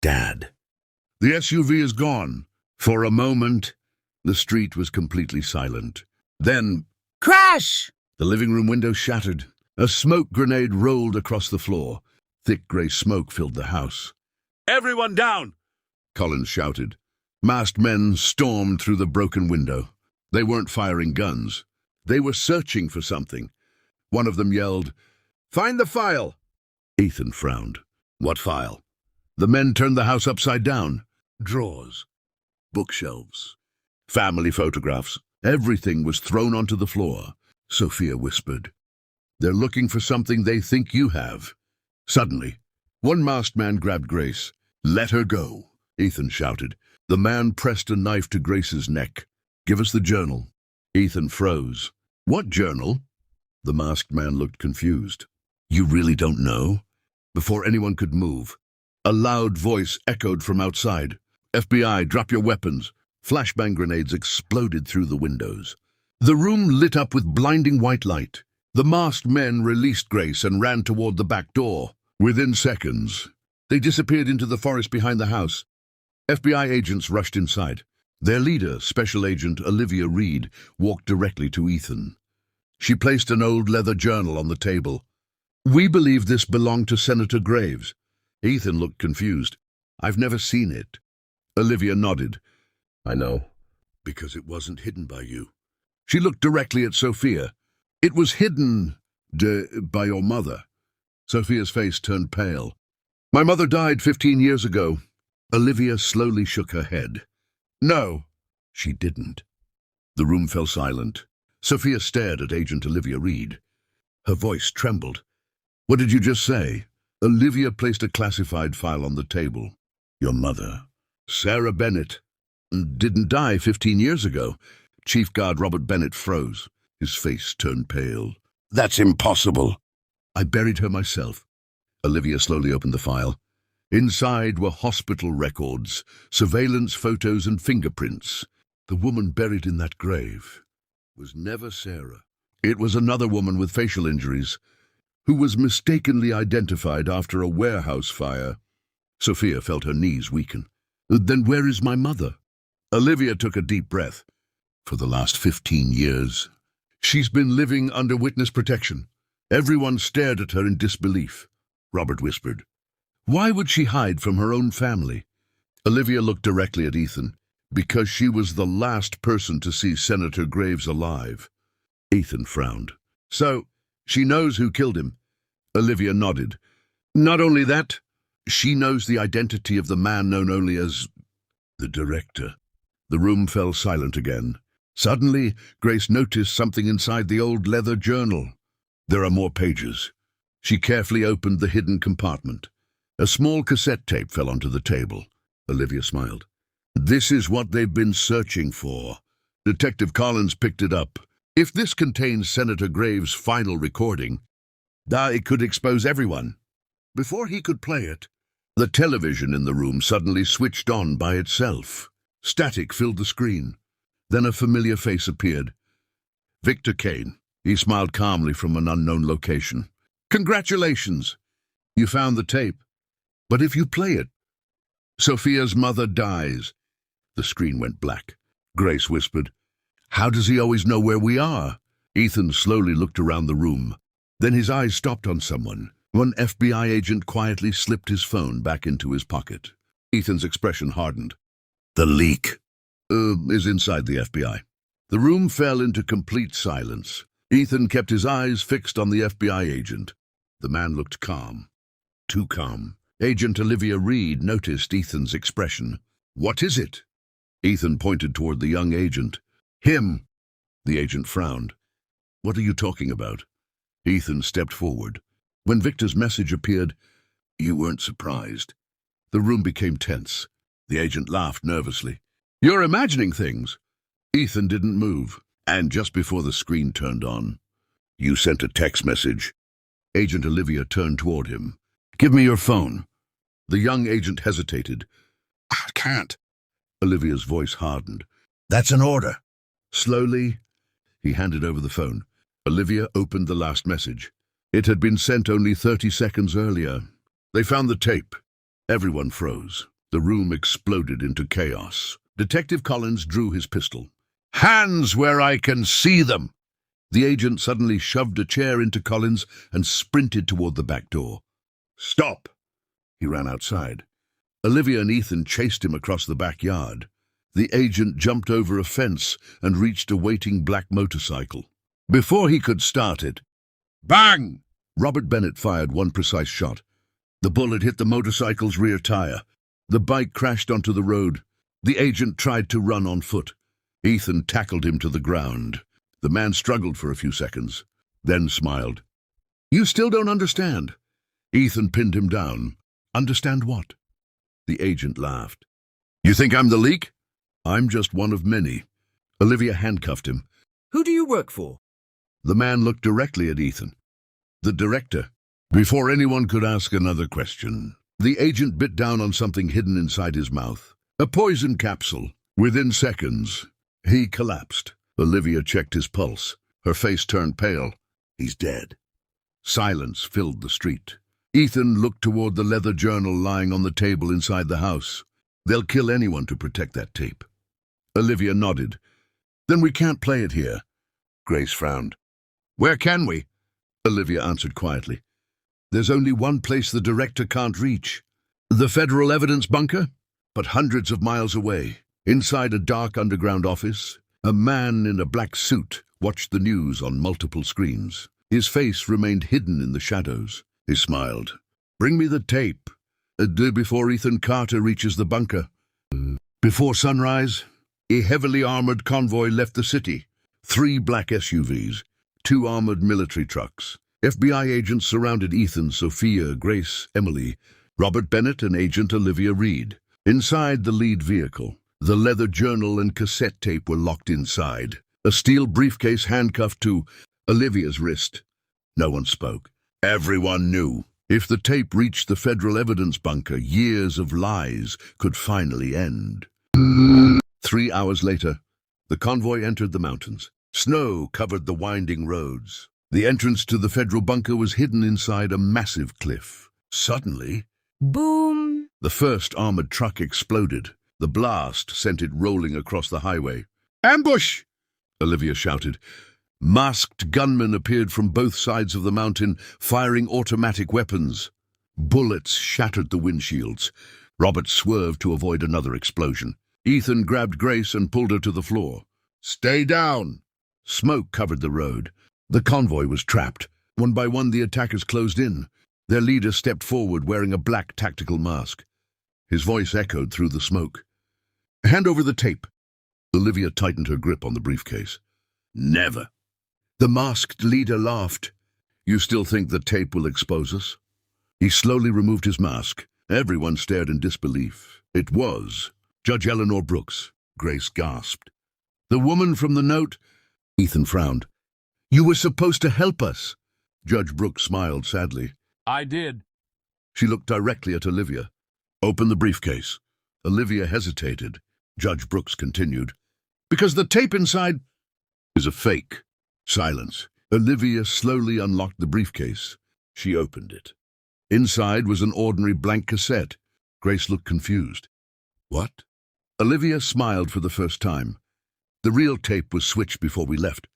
"Dad." The SUV is gone. For a moment, the street was completely silent. Then, crash! The living room window shattered. A smoke grenade rolled across the floor. Thick gray smoke filled the house. "Everyone down!" Collins shouted. Masked men stormed through the broken window. They weren't firing guns. They were searching for something. One of them yelled, "Find the file!" Ethan frowned. "What file?" The men turned the house upside down. Drawers, bookshelves, family photographs. Everything was thrown onto the floor. Sophia whispered, "They're looking for something they think you have." Suddenly, one masked man grabbed Grace. "Let her go," Ethan shouted. The man pressed a knife to Grace's neck. "Give us the journal." Ethan froze. "What journal?" The masked man looked confused. "You really don't know?" Before anyone could move, a loud voice echoed from outside. "FBI, drop your weapons." Flashbang grenades exploded through the windows. The room lit up with blinding white light. The masked men released Grace and ran toward the back door. Within seconds, they disappeared into the forest behind the house. FBI agents rushed inside. Their leader, Special Agent Olivia Reed, walked directly to Ethan. She placed an old leather journal on the table. "We believe this belonged to Senator Graves." Ethan looked confused. "I've never seen it." Olivia nodded. "I know, because it wasn't hidden by you." She looked directly at Sophia. "It was hidden by your mother." Sophia's face turned pale. "My mother died 15 years ago." Olivia slowly shook her head. "No, she didn't." The room fell silent. Sophia stared at Agent Olivia Reed. Her voice trembled. "What did you just say?" Olivia placed a classified file on the table. "Your mother, Sarah Bennett, didn't die 15 years ago." Chief Guard Robert Bennett froze. His face turned pale. "That's impossible." "I buried her myself." Olivia slowly opened the file. Inside were hospital records, surveillance photos and fingerprints. The woman buried in that grave was never Sarah. It was another woman with facial injuries, who was mistakenly identified after a warehouse fire. Sophia felt her knees weaken. "Then where is my mother?" Olivia took a deep breath. "For the last 15 years, she's been living under witness protection." Everyone stared at her in disbelief. Robert whispered, "Why would she hide from her own family?" Olivia looked directly at Ethan. "Because she was the last person to see Senator Graves alive." Ethan frowned. "So, she knows who killed him?" Olivia nodded. "Not only that, she knows the identity of the man known only as the director." The room fell silent again. Suddenly, Grace noticed something inside the old leather journal. There are more pages. She carefully opened the hidden compartment. A small cassette tape fell onto the table. Olivia smiled. "This is what they've been searching for." Detective Collins picked it up. "If this contains Senator Graves' final recording, it could expose everyone." Before he could play it, the television in the room suddenly switched on by itself. Static filled the screen. Then a familiar face appeared. Victor Kane. He smiled calmly from an unknown location. "Congratulations! You found the tape. But if you play it, Sophia's mother dies." The screen went black. Grace whispered, "How does he always know where we are?" Ethan slowly looked around the room. Then his eyes stopped on someone. One FBI agent quietly slipped his phone back into his pocket. Ethan's expression hardened. "The leak is inside the FBI." The room fell into complete silence. Ethan kept his eyes fixed on the FBI agent. The man looked calm. Too calm. Agent Olivia Reed noticed Ethan's expression. "What is it?" Ethan pointed toward the young agent. "Him." The agent frowned. "What are you talking about?" Ethan stepped forward. When Victor's message appeared, "You weren't surprised." The room became tense. The agent laughed nervously. "You're imagining things." Ethan didn't move, and just before the screen turned on, "You sent a text message." Agent Olivia turned toward him. "Give me your phone." The young agent hesitated. "I can't." Olivia's voice hardened. "That's an order." Slowly, he handed over the phone. Olivia opened the last message. It had been sent only 30 seconds earlier. They found the tape. Everyone froze. The room exploded into chaos. Detective Collins drew his pistol. "Hands where I can see them!" The agent suddenly shoved a chair into Collins and sprinted toward the back door. "Stop!" He ran outside. Olivia and Ethan chased him across the backyard. The agent jumped over a fence and reached a waiting black motorcycle. Before he could start it, bang! Robert Bennett fired one precise shot. The bullet hit the motorcycle's rear tire. The bike crashed onto the road. The agent tried to run on foot. Ethan tackled him to the ground. The man struggled for a few seconds, then smiled. "You still don't understand." Ethan pinned him down. "Understand what?" The agent laughed. "You think I'm the leak?" "I'm just one of many." Olivia handcuffed him. "Who do you work for?" The man looked directly at Ethan. "The director." Before anyone could ask another question, the agent bit down on something hidden inside his mouth. A poison capsule. Within seconds, he collapsed. Olivia checked his pulse. Her face turned pale. "He's dead." Silence filled the street. Ethan looked toward the leather journal lying on the table inside the house. "They'll kill anyone to protect that tape." Olivia nodded. "Then we can't play it here." Grace frowned. "Where can we?" Olivia answered quietly. "There's only one place the director can't reach. The federal evidence bunker? But hundreds of miles away, inside a dark underground office, a man in a black suit watched the news on multiple screens. His face remained hidden in the shadows. He smiled. "Bring me the tape. Before Ethan Carter reaches the bunker." Before sunrise, a heavily armored convoy left the city. 3 black SUVs, 2 armored military trucks. FBI agents surrounded Ethan, Sophia, Grace, Emily, Robert Bennett, and Agent Olivia Reed. Inside the lead vehicle, the leather journal and cassette tape were locked inside. A steel briefcase handcuffed to Olivia's wrist. No one spoke. Everyone knew. If the tape reached the federal evidence bunker, years of lies could finally end. 3 hours later, the convoy entered the mountains. Snow covered the winding roads. The entrance to the federal bunker was hidden inside a massive cliff. Suddenly, Boom! the first armored truck exploded. The blast sent it rolling across the highway. "Ambush!" Olivia shouted. Masked gunmen appeared from both sides of the mountain, firing automatic weapons. Bullets shattered the windshields. Robert swerved to avoid another explosion. Ethan grabbed Grace and pulled her to the floor. "Stay down!" Smoke covered the road. The convoy was trapped. One by one, the attackers closed in. Their leader stepped forward wearing a black tactical mask. His voice echoed through the smoke. "Hand over the tape." Olivia tightened her grip on the briefcase. "Never." The masked leader laughed. "You still think the tape will expose us?" He slowly removed his mask. Everyone stared in disbelief. It was Judge Eleanor Brooks. Grace gasped. "The woman from the note?" Ethan frowned. "You were supposed to help us." Judge Brooks smiled sadly. I did. She looked directly at Olivia. "Open the briefcase." Olivia hesitated. Judge Brooks continued. "Because the tape inside is a fake." Silence. Olivia slowly unlocked the briefcase. She opened it. Inside was an ordinary blank cassette. Grace looked confused. "What?" Olivia smiled for the first time. "The real tape was switched before we left."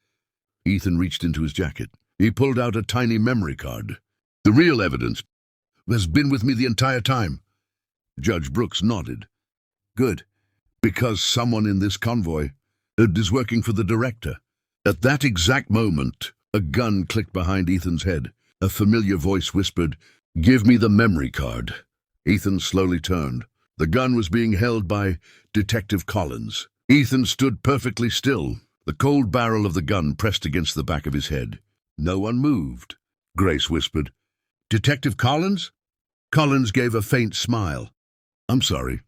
Ethan reached into his jacket. He pulled out a tiny memory card. "The real evidence has been with me the entire time." Judge Brooks nodded. "Good, because someone in this convoy is working for the director." At that exact moment, a gun clicked behind Ethan's head. A familiar voice whispered, "Give me the memory card." Ethan slowly turned. The gun was being held by Detective Collins. Ethan stood perfectly still, the cold barrel of the gun pressed against the back of his head. No one moved. Grace whispered, "Detective Collins?" Collins gave a faint smile. "I'm sorry.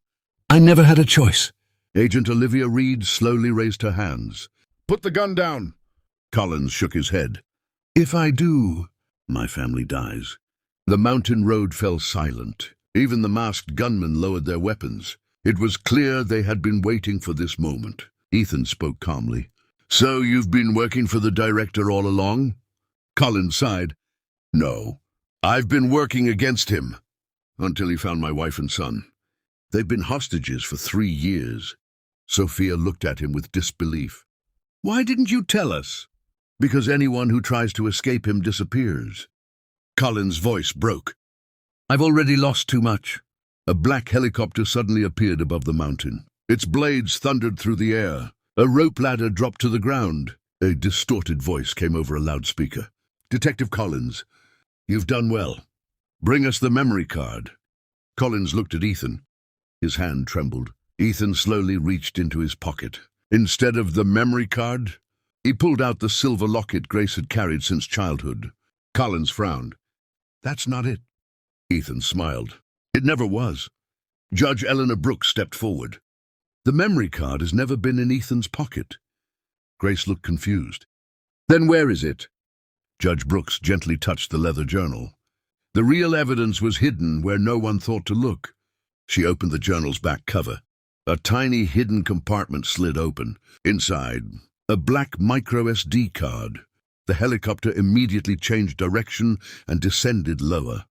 I never had a choice." Agent Olivia Reed slowly raised her hands. "Put the gun down." Collins shook his head. "If I do, my family dies." The mountain road fell silent. Even the masked gunmen lowered their weapons. It was clear they had been waiting for this moment. Ethan spoke calmly. "So you've been working for the director all along?" Collins sighed. "No. I've been working against him until he found my wife and son. They've been hostages for 3 years. Sophia looked at him with disbelief. "Why didn't you tell us?" "Because anyone who tries to escape him disappears." Collins' voice broke. "I've already lost too much." A black helicopter suddenly appeared above the mountain. Its blades thundered through the air. A rope ladder dropped to the ground. A distorted voice came over a loudspeaker. "Detective Collins, you've done well. Bring us the memory card." Collins looked at Ethan. His hand trembled. Ethan slowly reached into his pocket. Instead of the memory card, he pulled out the silver locket Grace had carried since childhood. Collins frowned. "That's not it." Ethan smiled. "It never was." Judge Eleanor Brooks stepped forward. "The memory card has never been in Ethan's pocket." Grace looked confused. "Then where is it?" Judge Brooks gently touched the leather journal. "The real evidence was hidden where no one thought to look." She opened the journal's back cover. A tiny hidden compartment slid open. Inside, a black micro SD card. The helicopter immediately changed direction and descended lower.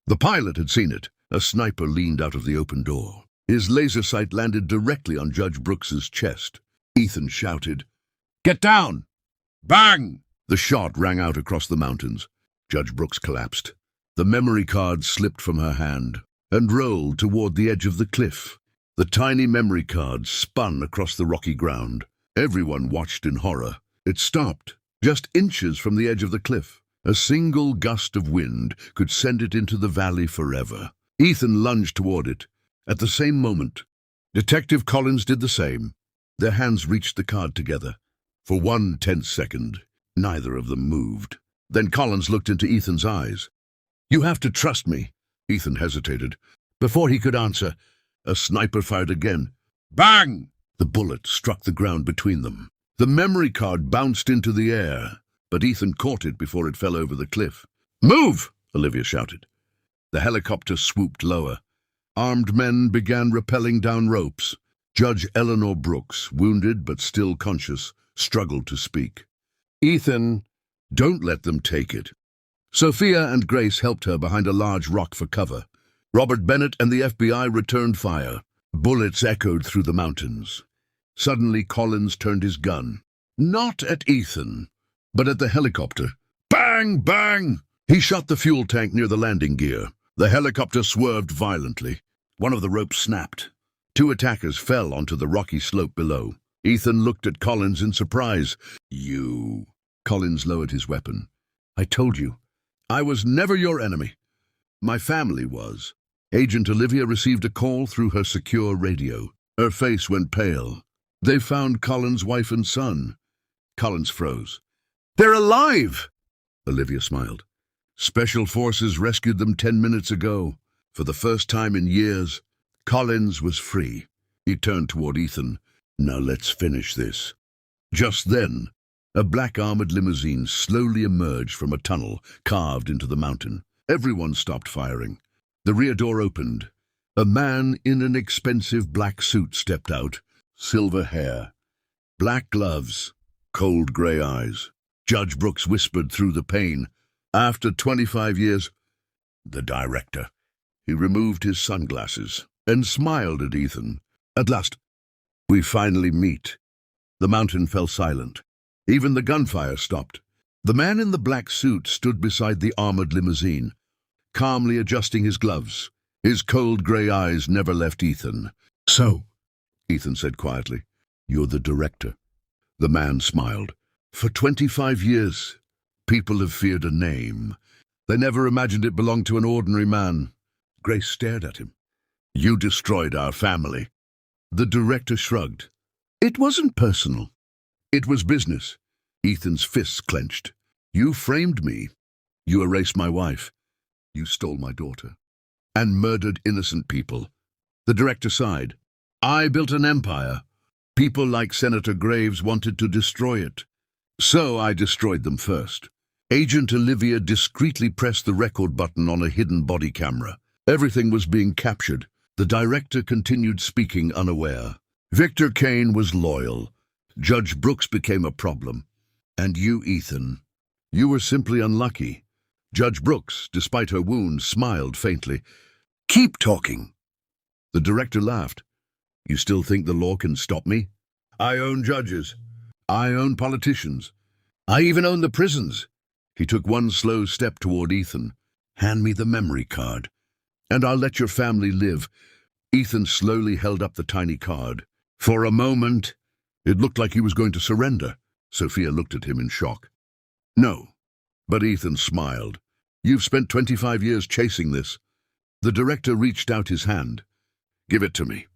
The pilot had seen it. A sniper leaned out of the open door. His laser sight landed directly on Judge Brooks's chest. Ethan shouted, "Get down!" Bang! The shot rang out across the mountains. Judge Brooks collapsed. The memory card slipped from her hand and rolled toward the edge of the cliff. The tiny memory card spun across the rocky ground. Everyone watched in horror. It stopped, just inches from the edge of the cliff. A single gust of wind could send it into the valley forever. Ethan lunged toward it. At the same moment, Detective Collins did the same. Their hands reached the card together. For 1 tense second, neither of them moved. Then Collins looked into Ethan's eyes. "You have to trust me." Ethan hesitated. Before he could answer, a sniper fired again. Bang! The bullet struck the ground between them. The memory card bounced into the air, but Ethan caught it before it fell over the cliff. "Move!" Olivia shouted. The helicopter swooped lower. Armed men began rappelling down ropes. Judge Eleanor Brooks, wounded but still conscious, struggled to speak. "Ethan, don't let them take it." Sophia and Grace helped her behind a large rock for cover. Robert Bennett and the FBI returned fire. Bullets echoed through the mountains. Suddenly Collins turned his gun. Not at Ethan, But at the helicopter, bang, bang! He shot the fuel tank near the landing gear. The helicopter swerved violently. One of the ropes snapped. 2 attackers fell onto the rocky slope below. Ethan looked at Collins in surprise. "You..." Collins lowered his weapon. "I told you. I was never your enemy. My family was." Agent Olivia received a call through her secure radio. Her face went pale. They found Collins' wife and son. Collins froze. "They're alive!" Olivia smiled. "Special Forces rescued them 10 minutes ago. For the first time in years, Collins was free." He turned toward Ethan. "Now let's finish this." Just then, a black armored limousine slowly emerged from a tunnel carved into the mountain. Everyone stopped firing. The rear door opened. A man in an expensive black suit stepped out. Silver hair, black gloves, cold gray eyes. Judge Brooks whispered through the pane, "After 25 years, the director." He removed his sunglasses and smiled at Ethan. "At last, we finally meet." The mountain fell silent. Even the gunfire stopped. The man in the black suit stood beside the armored limousine, calmly adjusting his gloves. His cold gray eyes never left Ethan. "So," Ethan said quietly, "you're the director." The man smiled. "For 25 years, people have feared a name. They never imagined it belonged to an ordinary man." Grace stared at him. "You destroyed our family." The director shrugged. "It wasn't personal. It was business." Ethan's fists clenched. "You framed me. You erased my wife. You stole my daughter. And murdered innocent people." The director sighed. "I built an empire. People like Senator Graves wanted to destroy it. So I destroyed them first." Agent Olivia discreetly pressed the record button on a hidden body camera. Everything was being captured. The director continued speaking unaware. "Victor Kane was loyal. Judge Brooks became a problem. And you, Ethan, you were simply unlucky." Judge Brooks, despite her wound, smiled faintly. "Keep talking." The director laughed. "You still think the law can stop me? I own judges. I own politicians. I even own the prisons." He took one slow step toward Ethan. "Hand me the memory card, and I'll let your family live." Ethan slowly held up the tiny card. For a moment, it looked like he was going to surrender. Sophia looked at him in shock. "No." But Ethan smiled. "You've spent 25 years chasing this." The director reached out his hand. "Give it to me."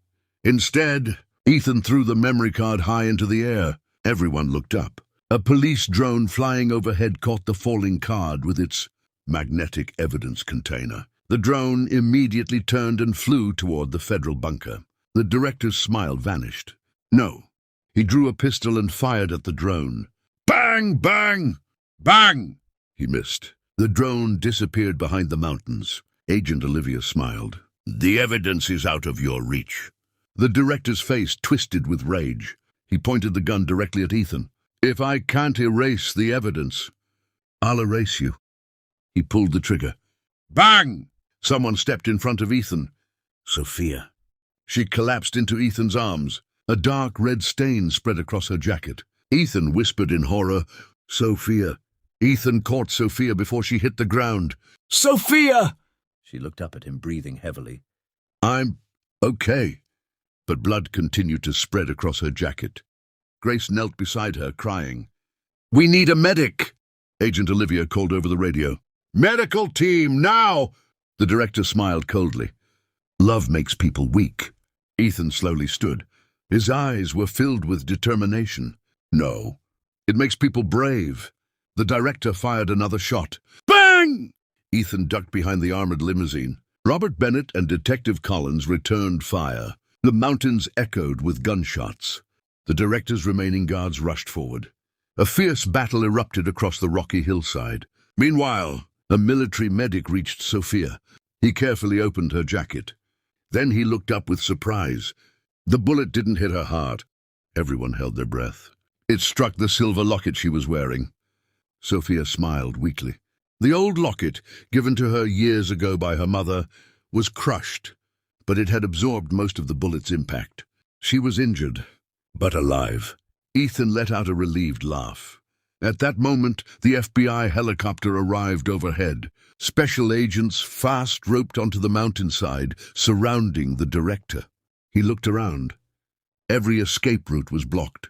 Instead, Ethan threw the memory card high into the air. Everyone looked up. A police drone flying overhead caught the falling card with its magnetic evidence container. The drone immediately turned and flew toward the federal bunker. The director's smile vanished. "No." He drew a pistol and fired at the drone. Bang! Bang! Bang! He missed. The drone disappeared behind the mountains. Agent Olivia smiled. "The evidence is out of your reach." The director's face twisted with rage. He pointed the gun directly at Ethan. "If I can't erase the evidence, I'll erase you." He pulled the trigger. Bang! Someone stepped in front of Ethan. Sophia. She collapsed into Ethan's arms. A dark red stain spread across her jacket. Ethan whispered in horror, "Sophia." Ethan caught Sophia before she hit the ground. "Sophia!" She looked up at him, breathing heavily. "I'm okay." But blood continued to spread across her jacket. Grace knelt beside her, crying. "We need a medic!" Agent Olivia called over the radio. "Medical team, now!" The director smiled coldly. "Love makes people weak." Ethan slowly stood. His eyes were filled with determination. "No, it makes people brave." The director fired another shot. Bang! Ethan ducked behind the armored limousine. Robert Bennett and Detective Collins returned fire. The mountains echoed with gunshots. The director's remaining guards rushed forward. A fierce battle erupted across the rocky hillside. Meanwhile, a military medic reached Sophia. He carefully opened her jacket. Then he looked up with surprise. The bullet didn't hit her heart. Everyone held their breath. It struck the silver locket she was wearing. Sophia smiled weakly. The old locket, given to her years ago by her mother, was crushed, but it had absorbed most of the bullet's impact. She was injured, but alive. Ethan let out a relieved laugh. At that moment, the FBI helicopter arrived overhead. Special agents fast roped onto the mountainside, surrounding the director. He looked around. Every escape route was blocked.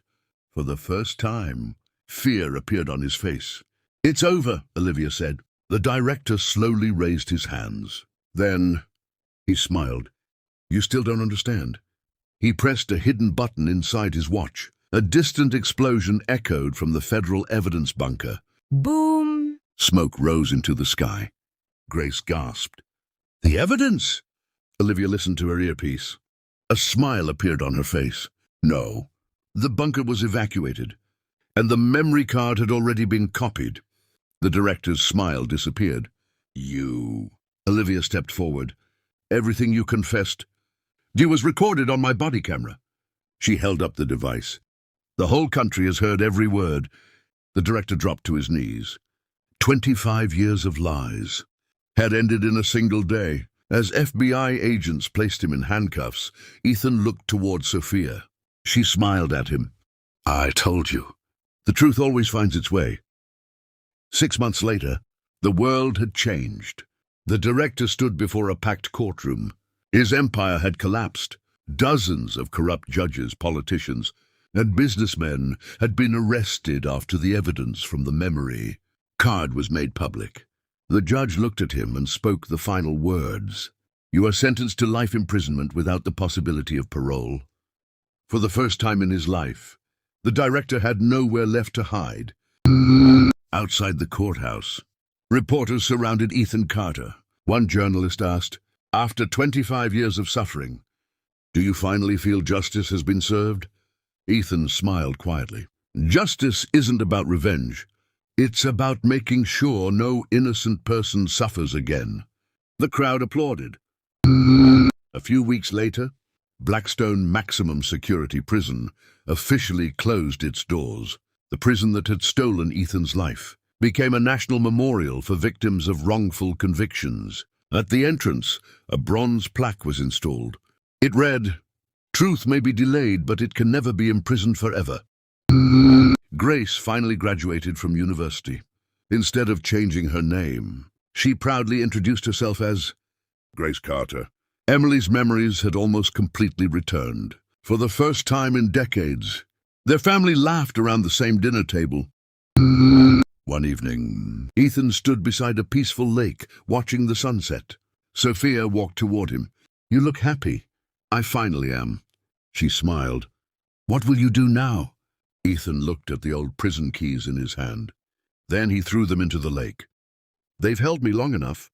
For the first time, fear appeared on his face. "It's over," Olivia said. The director slowly raised his hands. Then he smiled. "You still don't understand?" He pressed a hidden button inside his watch. A distant explosion echoed from the federal evidence bunker. Boom. Smoke rose into the sky. Grace gasped. "The evidence!" Olivia listened to her earpiece. A smile appeared on her face. No, the bunker was evacuated, and the memory card had already been copied. The director's smile disappeared. "You..." Olivia stepped forward. "Everything you confessed. You was recorded on my body camera." She held up the device. "The whole country has heard every word." The director dropped to his knees. 25 years of lies had ended in a single day. As FBI agents placed him in handcuffs, Ethan looked toward Sophia. She smiled at him. "I told you. The truth always finds its way." 6 months later, the world had changed. The director stood before a packed courtroom. His empire had collapsed. Dozens of corrupt judges, politicians, and businessmen had been arrested after the evidence from the memory card was made public. The judge looked at him and spoke the final words. "You are sentenced to life imprisonment without the possibility of parole." For the first time in his life, the director had nowhere left to hide. Outside the courthouse, reporters surrounded Ethan Carter. One journalist asked, "After 25 years of suffering, do you finally feel justice has been served?" Ethan smiled quietly. "Justice isn't about revenge. It's about making sure no innocent person suffers again." The crowd applauded. A few weeks later, Blackstone Maximum Security Prison officially closed its doors. The prison that had stolen Ethan's life became a national memorial for victims of wrongful convictions. At the entrance, a bronze plaque was installed. It read, "Truth may be delayed, but it can never be imprisoned forever." Grace finally graduated from university. Instead of changing her name, she proudly introduced herself as Grace Carter. Emily's memories had almost completely returned. For the first time in decades, their family laughed around the same dinner table. One evening, Ethan stood beside a peaceful lake, watching the sunset. Sophia walked toward him. "You look happy." "I finally am." She smiled. "What will you do now?" Ethan looked at the old prison keys in his hand. Then he threw them into the lake. "They've held me long enough."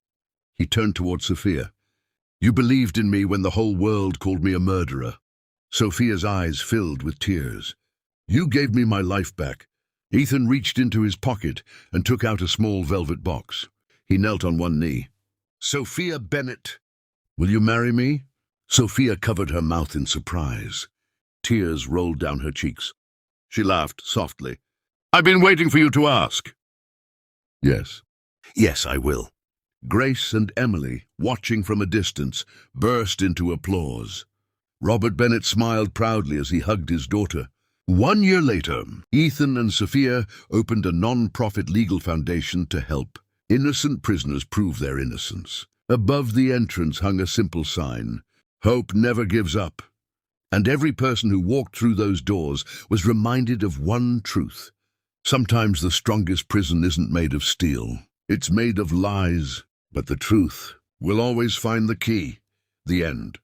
He turned toward Sophia. "You believed in me when the whole world called me a murderer." Sophia's eyes filled with tears. "You gave me my life back." Ethan reached into his pocket and took out a small velvet box. He knelt on one knee. "Sophia Bennett, will you marry me?" Sophia covered her mouth in surprise. Tears rolled down her cheeks. She laughed softly. "I've been waiting for you to ask." "Yes. Yes, I will." Grace and Emily, watching from a distance, burst into applause. Robert Bennett smiled proudly as he hugged his daughter. 1 year later, Ethan and Sophia opened a non-profit legal foundation to help innocent prisoners prove their innocence. Above the entrance hung a simple sign, "Hope never gives up." And every person who walked through those doors was reminded of one truth. Sometimes the strongest prison isn't made of steel. It's made of lies. But the truth will always find the key. The end.